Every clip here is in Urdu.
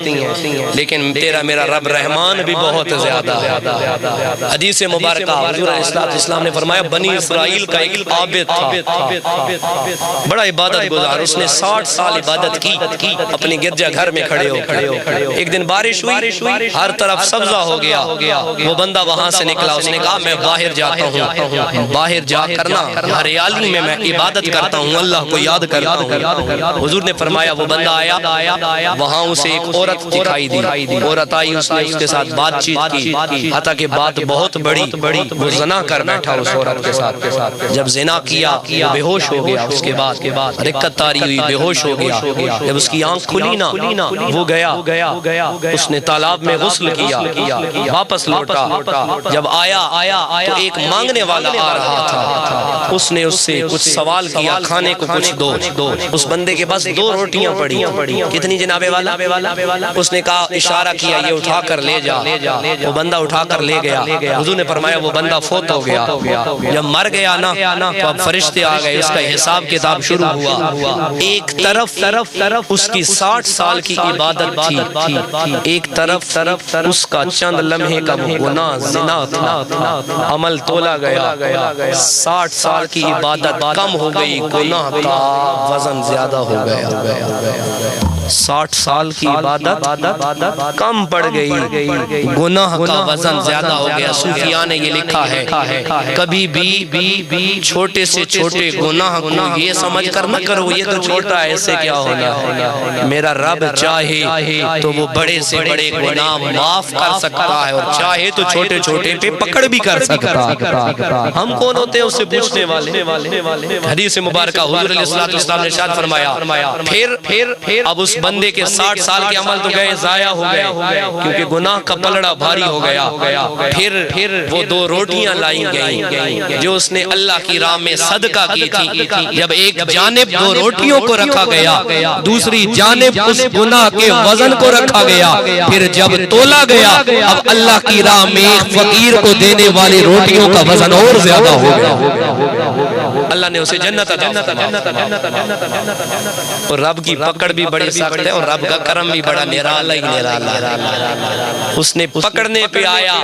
لیکن تیرا میرا رب رحمان بھی بہت زیادہ ہے۔ حدیث مبارکہ حضور علیہ السلام نے فرمایا بنی اسرائیل کا ایک عابد تھا، بڑا عبادت گزار، اس نے 60 سال عبادت کی اپنی گرجا گھر میں کھڑے ہو۔ ایک دن بارش ہوئی، ہر طرف سبزہ ہو گیا، وہ بندہ وہاں سے نکلا، اس نے کہا میں باہر جاتا ہوں، باہر جا کرنا ہریالی میں عبادت کرتا ہوں، اللہ کو یاد کرتا ہوں۔ حضور نے فرمایا وہ بندہ آیا، وہاں اسے ایک عورت دکھائی دی، عورت آئی، اس نے اس کے ساتھ بات چیت کی، حتیٰ کہ بات بہت بڑی، وہ زنا کر بیٹھا اس عورت کے ساتھ۔ جب زنا کیا وہ بے ہوش ہو گیا، اس کے بعد رکت تاری ہوئی، بے ہوش ہو گیا۔ جب اس کی آنکھ کھلی نا وہ گیا، اس نے تالاب میں غسل کیا، واپس لوٹا۔ جب آیا تو ایک مانگنے والا آ رہا تھا، اس نے اس سے کچھ سوال کیا، کھانے کو کچھ دو۔ اس بندے کے پاس 2 روٹیاں پڑی، کتنی جناب والا؟ اس نے کہا، اشارہ کیا یہ اٹھا کر لے جا، وہ بندہ اٹھا کر لے گیا۔ حضور نے فرمایا وہ بندہ فوت ہو گیا۔ جب مر گیا نا تو اب فرشتے آ گئے، اس کا حساب کتاب شروع ہوا۔ ایک طرف اس کی 60 سال کی عبادت تھی، ایک طرف اس کا چند لمحے کا گناہ زنا تھا۔ عمل تولا گیا، 60 سال کی عبادت کم ہو گئی، گناہ کا وزن زیادہ ہو گیا۔ 60 سال کی عبادت کم پڑ گئی، گناہ کا وزن زیادہ ہو گیا۔ صوفیاء نے یہ لکھا ہے کبھی بھی چھوٹے سے چھوٹے گناہ کو یہ سمجھ کر نہ کرو یہ تو چھوٹا ہے، اس سے کیا ہونا ہے۔ میرا رب چاہے تو وہ بڑے سے بڑے گناہ معاف کر سکتا ہے، اور چاہے تو چھوٹے چھوٹے پہ پکڑ بھی کر سکتا ہے۔ ہم کون ہوتے ہیں اس سے پوچھنے والے؟ حدیث مبارکہ حضور علیہ السلام نے ارشاد فرمایا پھر اب اس بندے کے 60 سال کے عمل تو گئے، ضائع ہو گئے، کیونکہ گناہ کا پلڑا بھاری ہو گیا۔ پھر وہ 2 روٹیاں لائی گئیں جو اس نے اللہ کی راہ میں صدقہ کی تھی۔ جب ایک جانب 2 روٹیوں کو رکھا گیا، دوسری جانب اس گناہ کے وزن کو رکھا گیا، پھر جب تولا گیا اب اللہ کی راہ میں ایک فقیر کو دینے والی روٹیوں کا وزن اور زیادہ ہو گیا۔ اللہ نے اسے جنت عطا اور رب کی پکڑ بھی بڑی سخت ہے، اور رب کا کرم بھی بڑا نرالا ہی نرالا۔ اس نے پکڑنے پہ آیا،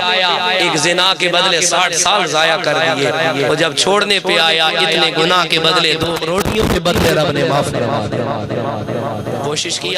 ایک زنا کے بدلے 60 سال ضائع کر دیے، اور جب چھوڑنے پہ آیا اتنے گناہ کے بدلے 2 روٹیوں کے بدلے رب نے معاف فرما دیا۔ کوشش کیا